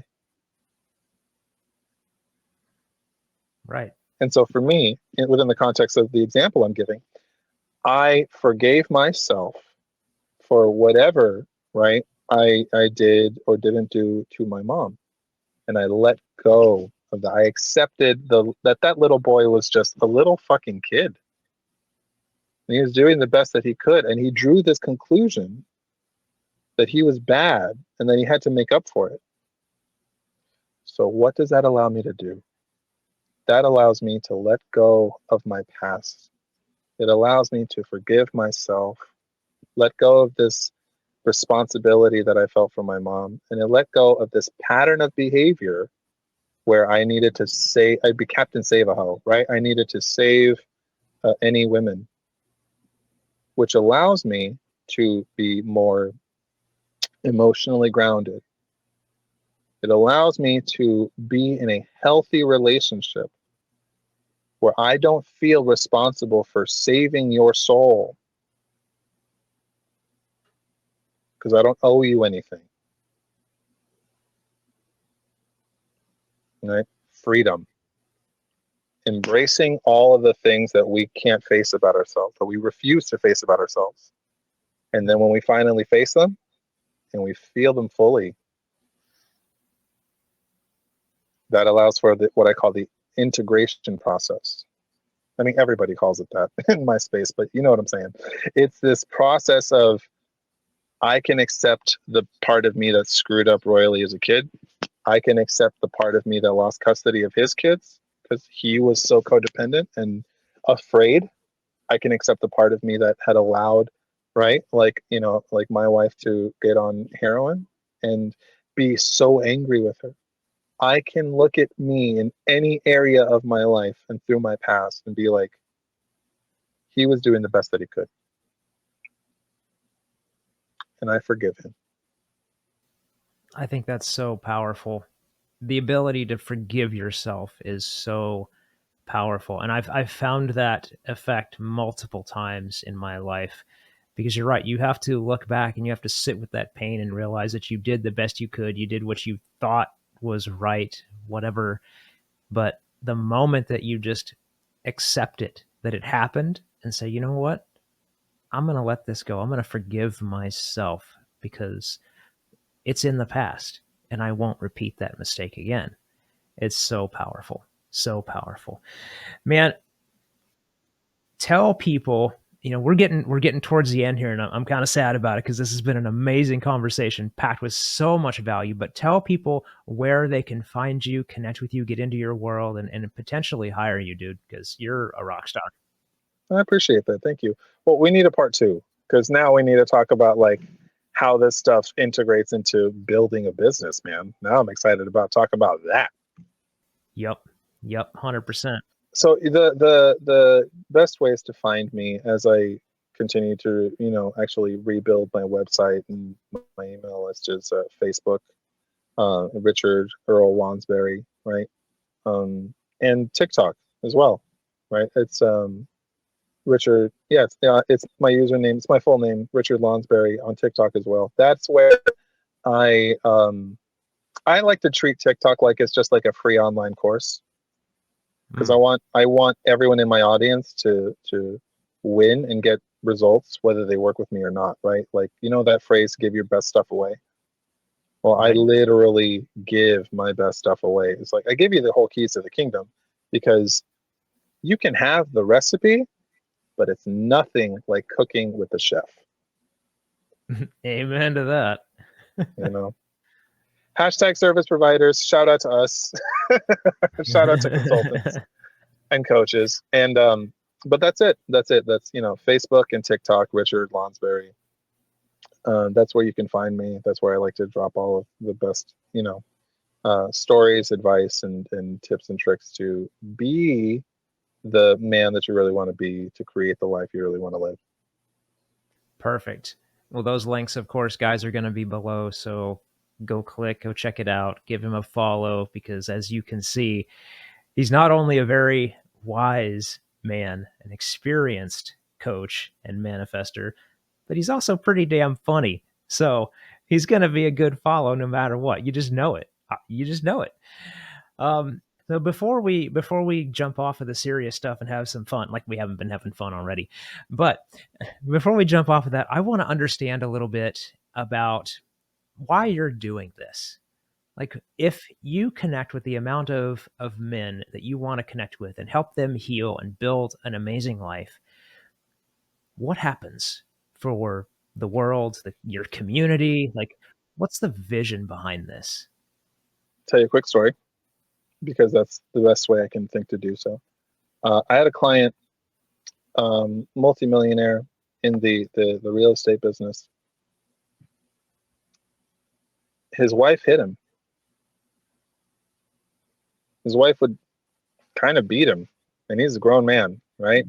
Right. And so for me, within the context of the example I'm giving, I forgave myself for whatever, right, I did or didn't do to my mom. And I let go of that. I accepted that little boy was just a little fucking kid. And he was doing the best that he could. And he drew this conclusion that he was bad and that he had to make up for it. So what does that allow me to do? That allows me to let go of my past. It allows me to forgive myself, let go of this responsibility that I felt for my mom, and it let go of this pattern of behavior where I needed to say, I'd be Captain Save-A-Ho, right? I needed to save any women, which allows me to be more emotionally grounded. It allows me to be in a healthy relationship where I don't feel responsible for saving your soul, because I don't owe you anything. Right? Freedom. Embracing all of the things that we can't face about ourselves, that we refuse to face about ourselves. And then when we finally face them and we feel them fully, that allows for what I call the integration process. I mean, everybody calls it that in my space, but you know what I'm saying. It's this process of, I can accept the part of me that screwed up royally as a kid. I can accept the part of me that lost custody of his kids because he was so codependent and afraid. I can accept the part of me that had allowed, right? Like, you know, like my wife to get on heroin. and be so angry with her. I can look at me in any area of my life and through my past and be like, he was doing the best that he could. And I forgive him. I think that's so powerful. The ability to forgive yourself is so powerful. And I've found that effect multiple times in my life, because you're right. You have to look back and you have to sit with that pain and realize that you did the best you could. You did what you thought was right, whatever. But the moment that you just accept it, that it happened, and say, you know what? I'm going to let this go. I'm going to forgive myself because it's in the past and I won't repeat that mistake again. It's so powerful. So powerful. Man, tell people, we're getting towards the end here, and I'm kind of sad about it because this has been an amazing conversation packed with so much value. But tell people where they can find you, connect with you, get into your world, and potentially hire you, dude, because you're a rock star. I appreciate that. Thank you. Well, we need a part 2, because now we need to talk about like how this stuff integrates into building a business, man. Now I'm excited about talking about that. Yep. 100%. So the best ways to find me as I continue to actually rebuild my website and my email list is Facebook, Richard Earl Lonsbury, right, and TikTok as well, right? It's Richard. Yeah, it's my username. It's my full name, Richard Lonsbury, on TikTok as well. That's where I like to treat TikTok like it's just like a free online course, because I want everyone in my audience to win and get results, whether they work with me or not, right? Like, that phrase, give your best stuff away. Well, right. I literally give my best stuff away. It's like I give you the whole keys to the kingdom, because you can have the recipe, but it's nothing like cooking with the chef. Amen to that. Hashtag service providers, shout out to us. Shout out to consultants and coaches. And but that's it. That's Facebook and TikTok, Richard Lonsbury. That's where you can find me. That's where I like to drop all of the best, stories, advice, and tips and tricks to be the man that you really want to be, to create the life you really want to live. Perfect. Well, those links, of course, guys, are going to be below. So go check it out, give him a follow, because as you can see, he's not only a very wise man, an experienced coach and manifester, but he's also pretty damn funny. So he's going to be a good follow no matter what. You just know it. So before we jump off of the serious stuff and have some fun, like we haven't been having fun already, but before we jump off of that, I want to understand a little bit about why you're doing this. Like, if you connect with the amount of men that you want to connect with and help them heal and build an amazing life, what happens for the world, your community? Like, what's the vision behind this? Tell you a quick story, because that's the best way I can think to do so. I had a client, multimillionaire in the real estate business. His wife hit him. His wife would kind of beat him, and he's a grown man, right?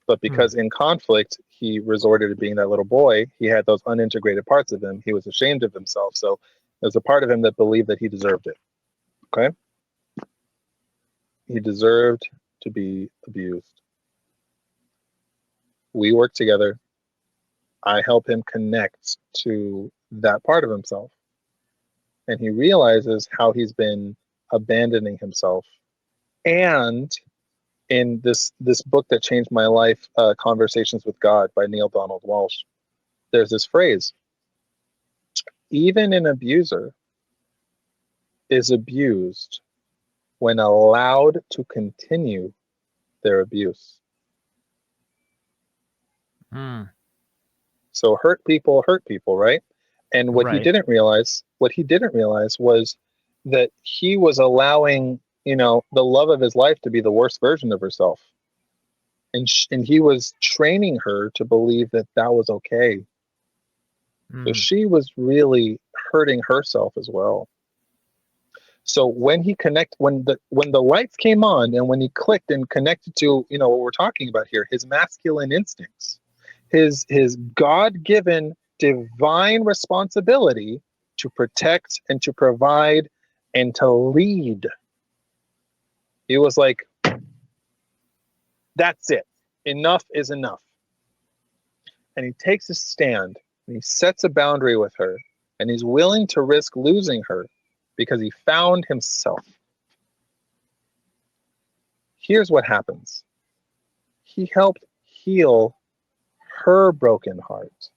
But because in conflict, he resorted to being that little boy, he had those unintegrated parts of him. He was ashamed of himself. So there's a part of him that believed that he deserved it. Okay? He deserved to be abused. We work together. I help him connect to that part of himself. And he realizes how he's been abandoning himself. And in this book that changed my life, Conversations with God by Neil Donald Walsh, there's this phrase: even an abuser is abused when allowed to continue their abuse. So hurt people, right? And what he didn't realize was that he was allowing, the love of his life to be the worst version of herself. And he was training her to believe that that was okay. So she was really hurting herself as well. So when the lights came on and when he clicked and connected to, what we're talking about here, his masculine instincts, his God-given divine responsibility to protect and to provide and to lead, he was like, that's it. Enough is enough. And he takes a stand and he sets a boundary with her, and he's willing to risk losing her because he found himself. Here's what happens. He helped heal her broken heart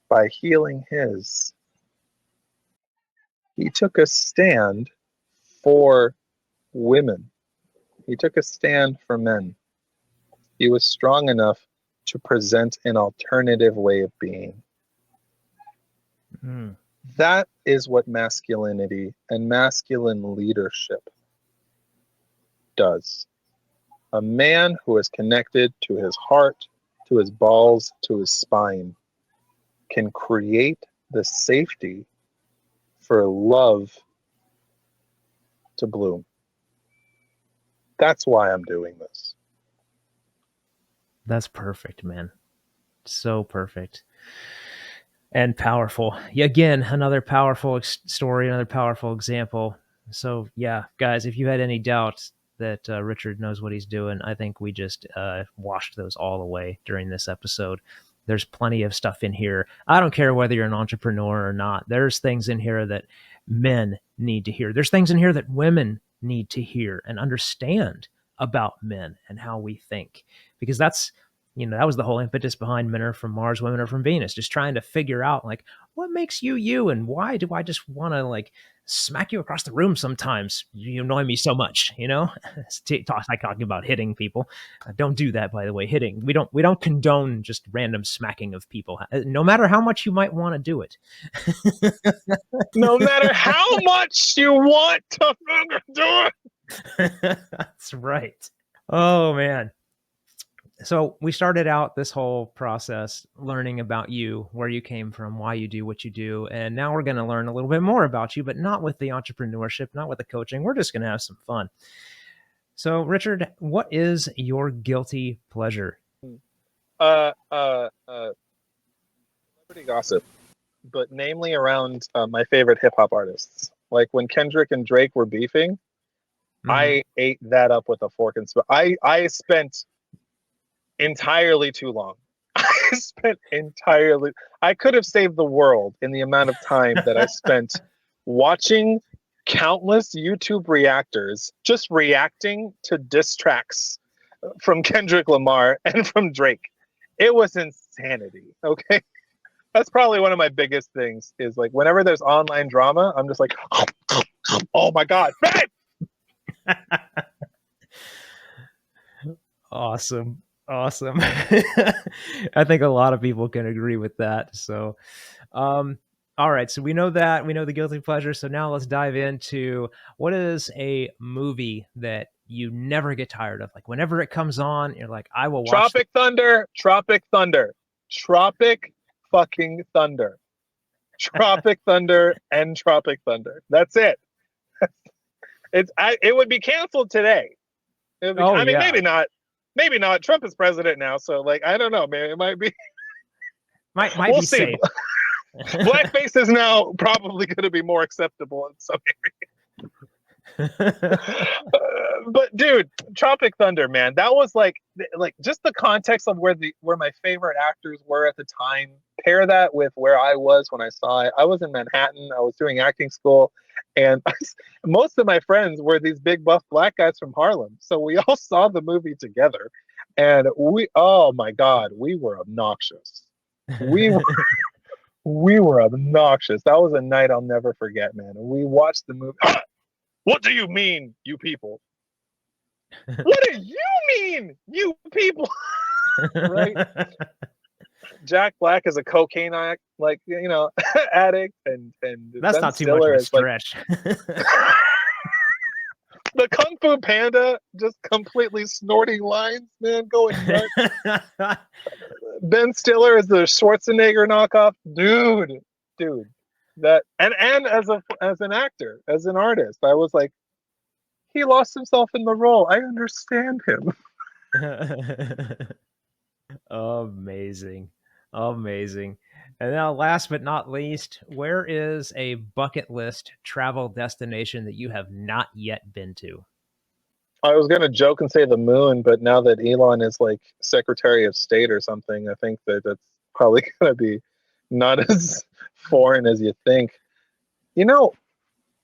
by healing his. He took a stand for women. He took a stand for men. He was strong enough to present an alternative way of being. Mm. That is what masculinity and masculine leadership does. A man who is connected to his heart, to his balls, to his spine, can create the safety for love to bloom. That's why I'm doing this. That's perfect, man. So perfect. And powerful. Again, another powerful story, another powerful example. So yeah, guys, if you had any doubts that Richard knows what he's doing, I think we just washed those all away during this episode. There's plenty of stuff in here. I don't care whether you're an entrepreneur or not. There's things in here that men need to hear. There's things in here that women need to hear and understand about men and how we think, because that's, that was the whole impetus behind Men Are From Mars, Women Are From Venus, just trying to figure out like what makes you you, and why do I just want to like smack you across the room sometimes? You annoy me so much, talking about hitting people. Don't do that, by the way. Hitting, we don't condone just random smacking of people, no matter how much you might want to do it. No matter how much you want to do it. That's right. Oh man. So we started out this whole process learning about you, where you came from, why you do what you do. And now we're going to learn a little bit more about you, but not with the entrepreneurship, not with the coaching. We're just going to have some fun. So Richard, what is your guilty pleasure? Celebrity gossip, but namely around my favorite hip hop artists. Like when Kendrick and Drake were beefing, I ate that up with a fork and spoon. I spent entirely too long. I could have saved the world in the amount of time that I spent watching countless YouTube reactors just reacting to diss tracks from Kendrick Lamar and from Drake. It was insanity. Okay. That's probably one of my biggest things, is like whenever there's online drama, I'm just like, oh my God, babe! Awesome. I think a lot of people can agree with that. So, all right. So we know that. We know the guilty pleasure. So now let's dive into, what is a movie that you never get tired of? Like whenever it comes on, you're like, I will watch. Tropic Thunder. Tropic fucking Thunder. Tropic Thunder and Tropic Thunder. That's it. It would be canceled today. Maybe not. Maybe not. Trump is president now, so like I don't know. Maybe it might be. Might we'll be see. Safe. Blackface is now probably going to be more acceptable in some areas. But dude, Tropic Thunder, man, that was like just the context of where my favorite actors were at the time. Pair that with where I was when I saw it. I was in Manhattan. I was doing acting school, and most of my friends were these big buff black guys from Harlem. So we all saw the movie together, and oh my God, we were obnoxious. We were obnoxious. That was a night I'll never forget, man. We watched the movie. What do you mean, you people? What do you mean, you people? Right? Jack Black is a cocaine addict, addict, and that's Ben not too Stiller much of a stretch. Like, The Kung Fu Panda just completely snorting lines, man, going nuts. Ben Stiller is the Schwarzenegger knockoff, dude. That and as an actor, as an artist, I was like, he lost himself in the role. I understand him. Amazing. Amazing. And now, last but not least, where is a bucket list travel destination that you have not yet been to? I was gonna joke and say the moon, but now that Elon is like Secretary of State or something, I think that that's probably gonna be not as foreign as you think. You know,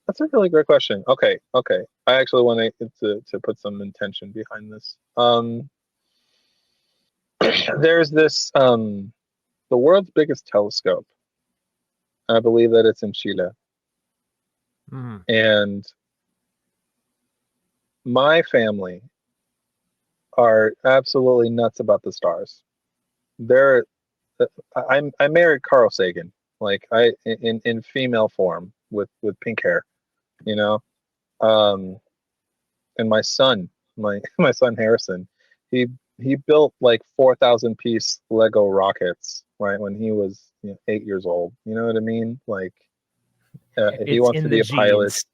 that's a really great question. Okay. I actually want to put some intention behind this. There's this the world's biggest telescope. I believe that it's in Chile, Mm. and my family are absolutely nuts about the stars. They're I married Carl Sagan, like I in female form with pink hair, you know. Um, and my son, my son Harrison, he he built like 4,000 piece Lego rockets right when he was 8 years old. You know what I mean? Like he It's wants in to the be a pilot. genes.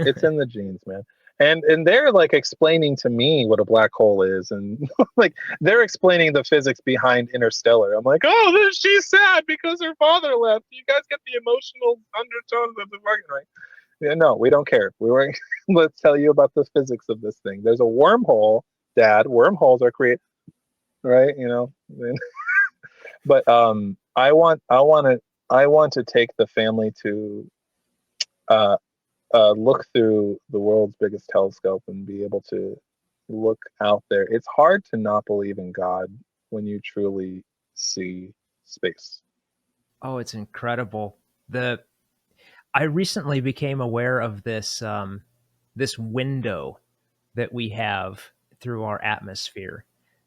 It's in the genes, man. And they're like explaining to me what a black hole is, and like they're explaining the physics behind Interstellar. I'm like, oh, she's sad because her father left. You guys get the emotional undertones of the fucking right. Yeah, no, we don't care. We were let's tell you about the physics of this thing. There's a wormhole, Dad. Wormholes are created, right? But I want to take the family to uh, look through the world's biggest telescope and be able to look out there. It's hard to not believe in God when you truly see space. Oh, it's incredible. The I recently became aware of this window that we have through our atmosphere.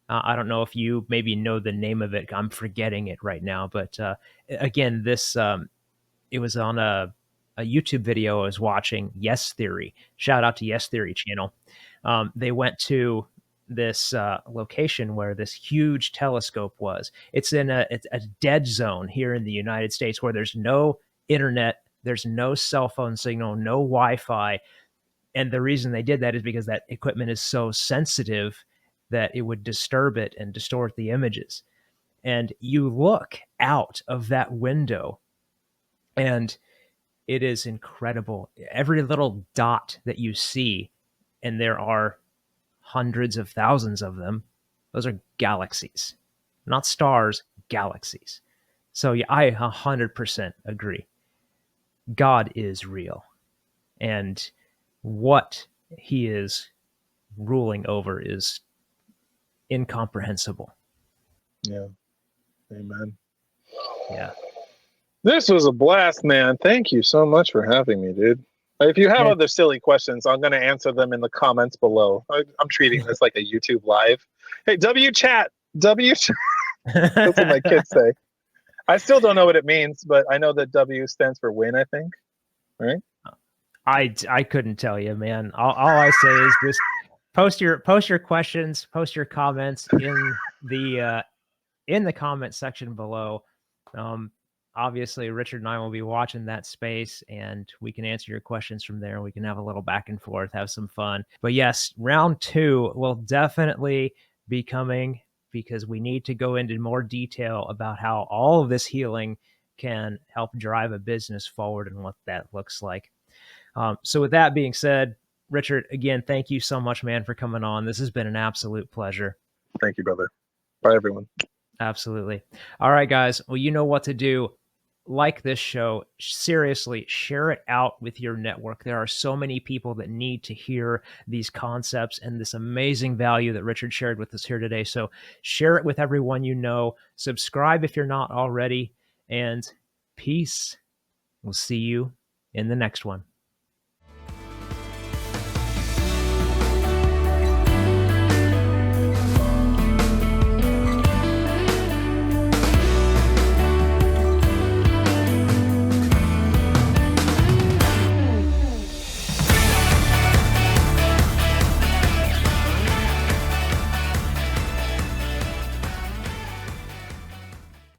I don't know if you maybe know the name of it. I'm forgetting it right now, but again, this it was on a YouTube video I was watching. Yes Theory. Shout out to Yes Theory channel. They went to this location where this huge telescope was. It's a dead zone here in the United States where there's no internet, there's no cell phone signal, no Wi-Fi, and the reason they did that is because that equipment is so sensitive that it would disturb it and distort the images. And you look out of that window and it is incredible. Every little dot that you see, and there are hundreds of thousands of them, those are galaxies, not stars, galaxies. So yeah, I 100% agree. God is real, and what he is ruling over is incomprehensible. Yeah, amen. Yeah. This was a blast, man. Thank you so much for having me, dude. If you have Yeah. other silly questions, I'm going to answer them in the comments below. I'm treating this like a YouTube live. Hey, W chat, W chat. That's what my kids say. I still don't know what it means, but I know that W stands for win, I think. Right? I couldn't tell you, man. All I say is just post your questions, post your comments in the comment section below. Um, Obviously, Richard and I will be watching that space, and we can answer your questions from there. We can have a little back and forth, have some fun. But yes, round two will definitely be coming because we need to go into more detail about how all of this healing can help drive a business forward and what that looks like. So, with that being said, Richard, again, thank you so much, man, for coming on. This has been an absolute pleasure. Thank you, brother. Bye, everyone. Absolutely. All right, guys. Well, you know what to do. Like this show, seriously, share it out with your network. There are so many people that need to hear these concepts and this amazing value that Richard shared with us here today. So share it with everyone you know. Subscribe if you're not already. And peace. We'll see you in the next one.